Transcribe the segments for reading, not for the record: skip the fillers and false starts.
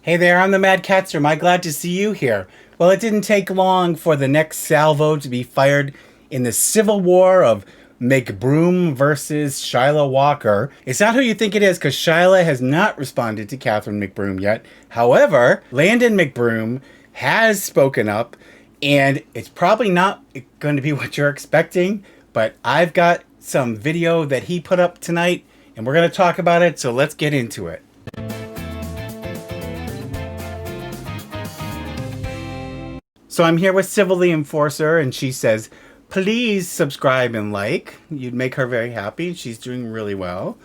Hey there, I'm the MadCatster. Am I glad to see you here? Well, it didn't take long for the next salvo to be fired in the civil war of McBroom versus Shyla Walker. It's not who you think it is because Shyla has not responded to Catherine McBroom yet. However, Landon McBroom has spoken up, and it's probably not going to be what you're expecting, but I've got some video that he put up tonight, and we're going to talk about it, so let's get into it. So I'm here with Civil the Enforcer, and she says, please subscribe and like. You'd make her very happy. She's doing really well.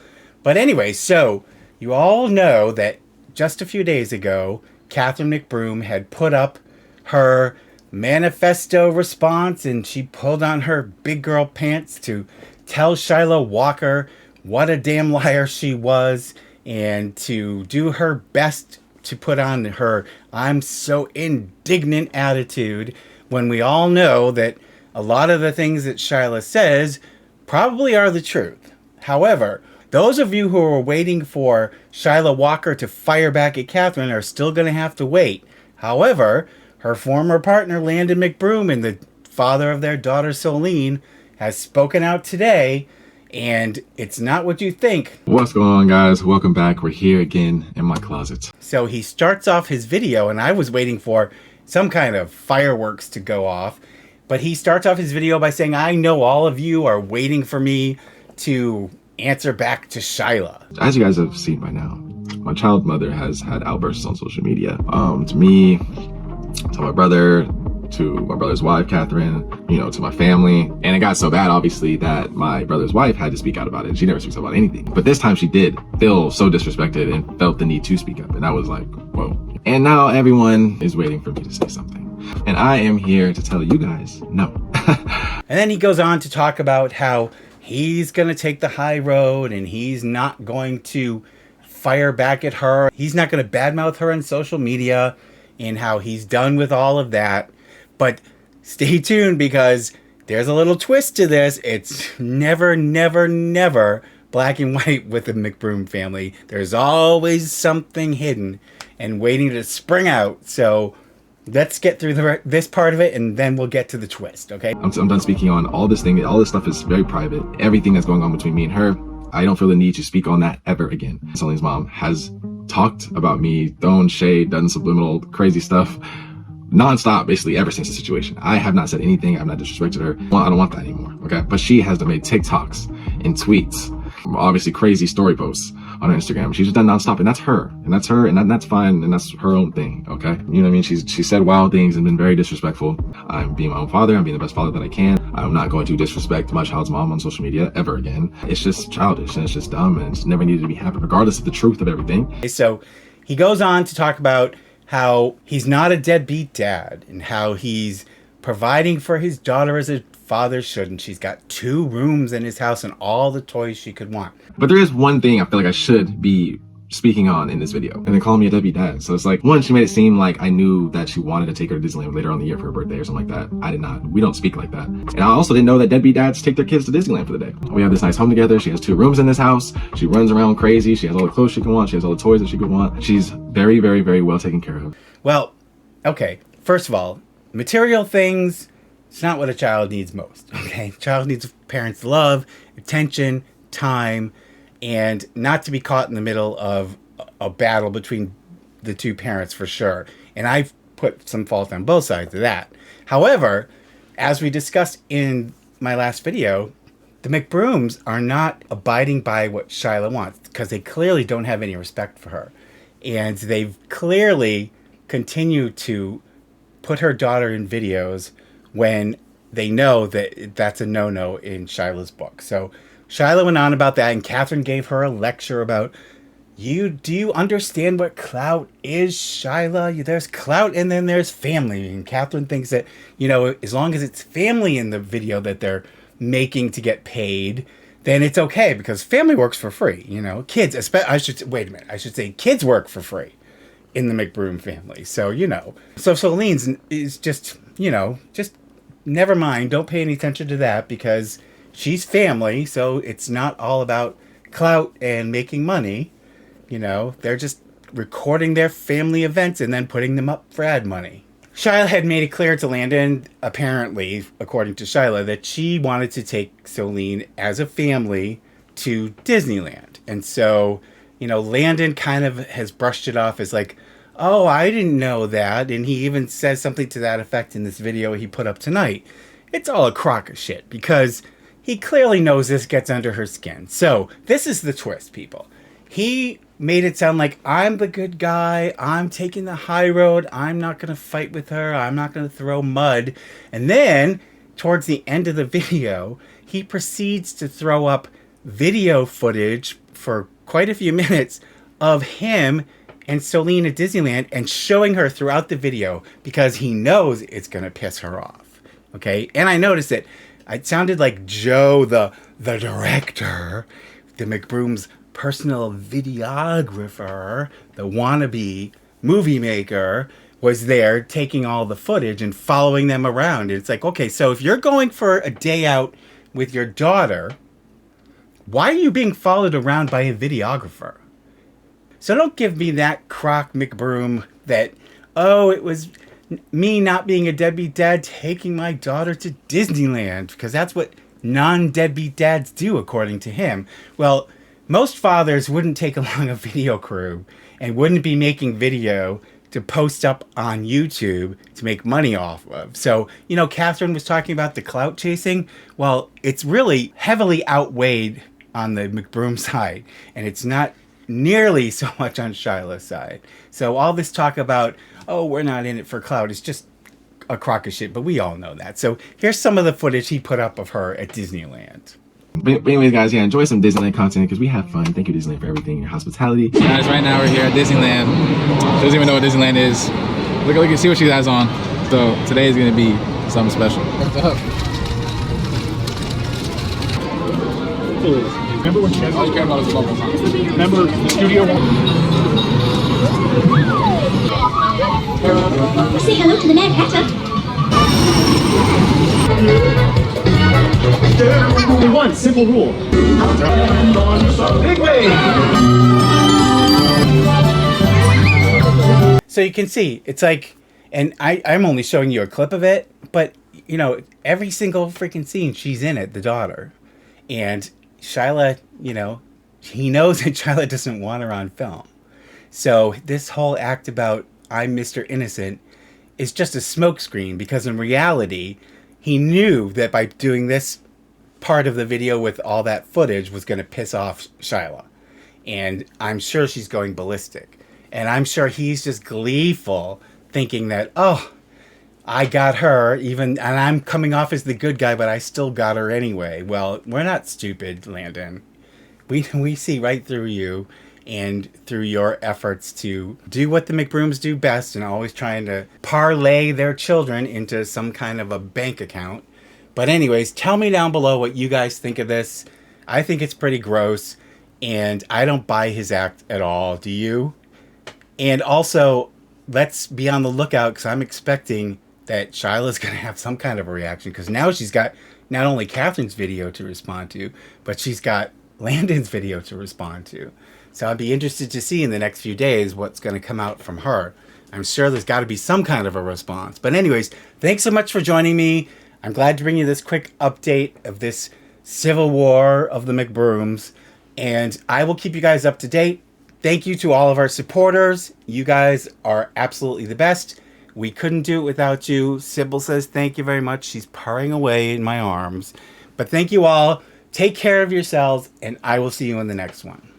But anyway, so you all know that just a few days ago, Catherine McBroom had put up her manifesto response, and she pulled on her big girl pants to tell Shyla Walker what a damn liar she was, and to do her best to put on her I'm so indignant attitude, when we all know that a lot of the things that Shyla says probably are the truth. However, those of you who are waiting for Shyla Walker to fire back at Catherine are still going to have to wait. However, her former partner Landon McBroom and the father of their daughter Solene has spoken out today, and it's not what you think. What's going on, guys? Welcome back. We're here again in my closet. So he starts off his video, and I was waiting for some kind of fireworks to go off, but he starts off his video by saying, I know all of you are waiting for me to answer back to Shyla. As you guys have seen by now, my child mother has had outbursts on social media. To me, to my brother, to my brother's wife, Catherine, to my family. And it got so bad, obviously, that my brother's wife had to speak out about it. She never speaks about anything. But this time she did feel so disrespected and felt the need to speak up. And I was like, whoa. And now everyone is waiting for me to say something. And I am here to tell you guys, no. And then he goes on to talk about how he's going to take the high road and he's not going to fire back at her. He's not going to badmouth her on social media, and how he's done with all of that. But stay tuned, because there's a little twist to this. It's never, never, never black and white with the McBroom family. There's always something hidden and waiting to spring out. So let's get through this part of it, and then we'll get to the twist, okay? I'm done speaking on all this thing. All this stuff is very private. Everything that's going on between me and her, I don't feel the need to speak on that ever again. Solene's mom has talked about me, thrown shade, done subliminal crazy stuff non-stop, basically, ever since the situation. I have not said anything. I've not disrespected her. Well, I don't want that anymore, okay? But she has made TikToks and tweets, obviously crazy story posts on her Instagram. She's just done non-stop, and that's her. And that's her, and that's fine, and that's her own thing, okay? You know what I mean? She said wild things and been very disrespectful. I'm being my own father. I'm being the best father that I can. I'm not going to disrespect my child's mom on social media ever again. It's just childish, and it's just dumb, and it's never needed to be happening, regardless of the truth of everything. So he goes on to talk about how he's not a deadbeat dad, and how he's providing for his daughter as a father should, and she's got 2 rooms in his house and all the toys she could want. But there is one thing I feel like I should be speaking on in this video, and they call me a deadbeat dad. So it's like, one, she made it seem like I knew that she wanted to take her to Disneyland later on in the year for her birthday or something like that. I did not. We don't speak like that. And I also didn't know that deadbeat dads take their kids to Disneyland for the day. We have this nice home together. She has 2 rooms in this house. She runs around crazy. She has all the clothes she can want. She has all the toys that she could want. She's very, very, very well taken care of. Well, okay, first of all, material things, it's not what a child needs most, okay? A child needs parents' love, attention, time, and not to be caught in the middle of a battle between the 2 parents, for sure. And I've put some fault on both sides of that. However, as we discussed in my last video, the McBrooms are not abiding by what Shyla wants, because they clearly don't have any respect for her. And they've clearly continued to put her daughter in videos when they know that that's a no-no in Shyla's book. So Shyla went on about that, and Catherine gave her a lecture about, do you understand what clout is, Shyla? There's clout, and then there's family. And Catherine thinks that, as long as it's family in the video that they're making to get paid, then it's okay, because family works for free. Kids, I should say kids work for free in the McBroom family. So, so Solene's is just never mind. Don't pay any attention to that, because she's family. So it's not all about clout and making money. They're just recording their family events and then putting them up for ad money. Shyla had made it clear to Landon, apparently, according to Shyla, that she wanted to take Solene as a family to Disneyland. And so, Landon kind of has brushed it off as like, oh, I didn't know that. And he even says something to that effect in this video he put up tonight. It's all a crock of shit because he clearly knows this gets under her skin. So this is the twist, people. He made it sound like I'm the good guy. I'm taking the high road. I'm not going to fight with her. I'm not going to throw mud. And then towards the end of the video, he proceeds to throw up video footage for quite a few minutes of him and Solene at Disneyland and showing her throughout the video because he knows it's going to piss her off. Okay? And I noticed it sounded like Joe, the director, the McBroom's personal videographer, the wannabe movie maker, was there taking all the footage and following them around. And it's like, okay, so if you're going for a day out with your daughter, why are you being followed around by a videographer? So don't give me that crock McBroom that, oh, it was me not being a deadbeat dad taking my daughter to Disneyland, because that's what non-deadbeat dads do, according to him. Well, most fathers wouldn't take along a video crew and wouldn't be making video to post up on YouTube to make money off of. So, Catherine was talking about the clout chasing. Well, it's really heavily outweighed on the McBroom side, and it's not nearly so much on Shyla's side. So all this talk about, oh, we're not in it for clout, is just a crock of shit, but we all know that. So here's some of the footage he put up of her at Disneyland. But anyways, guys, yeah, enjoy some Disneyland content because we have fun. Thank you, Disneyland, for everything, your hospitality. Guys, right now we're here at Disneyland. She doesn't even know what Disneyland is. Look and see what she has on. So today is gonna be something special. What's up? Remember when all you care about is the bubbles, huh? Remember the studio one? Say hello to the MadCatster. Only one simple rule. Big wave. So you can see, it's like, and I'm only showing you a clip of it, but, every single freaking scene, she's in it, the daughter. And Shyla, he knows that Shyla doesn't want her on film. So this whole act about I'm Mr. Innocent is just a smokescreen, because in reality, he knew that by doing this part of the video with all that footage was going to piss off Shyla. And I'm sure she's going ballistic. And I'm sure he's just gleeful, thinking that, oh, I got her, and I'm coming off as the good guy, but I still got her anyway. Well, we're not stupid, Landon. We see right through you and through your efforts to do what the McBrooms do best and always trying to parlay their children into some kind of a bank account. But anyways, tell me down below what you guys think of this. I think it's pretty gross, and I don't buy his act at all. Do you? And also, let's be on the lookout, because I'm expecting that Shyla's going to have some kind of a reaction, because now she's got not only Catherine's video to respond to, but she's got Landon's video to respond to. So I'd be interested to see in the next few days what's going to come out from her. I'm sure there's got to be some kind of a response. But anyways, thanks so much for joining me. I'm glad to bring you this quick update of this civil war of the McBrooms, and I will keep you guys up to date. Thank you to all of our supporters. You guys are absolutely the best. We couldn't do it without you. Sybil says thank you very much. She's purring away in my arms. But thank you all. Take care of yourselves, and I will see you in the next one.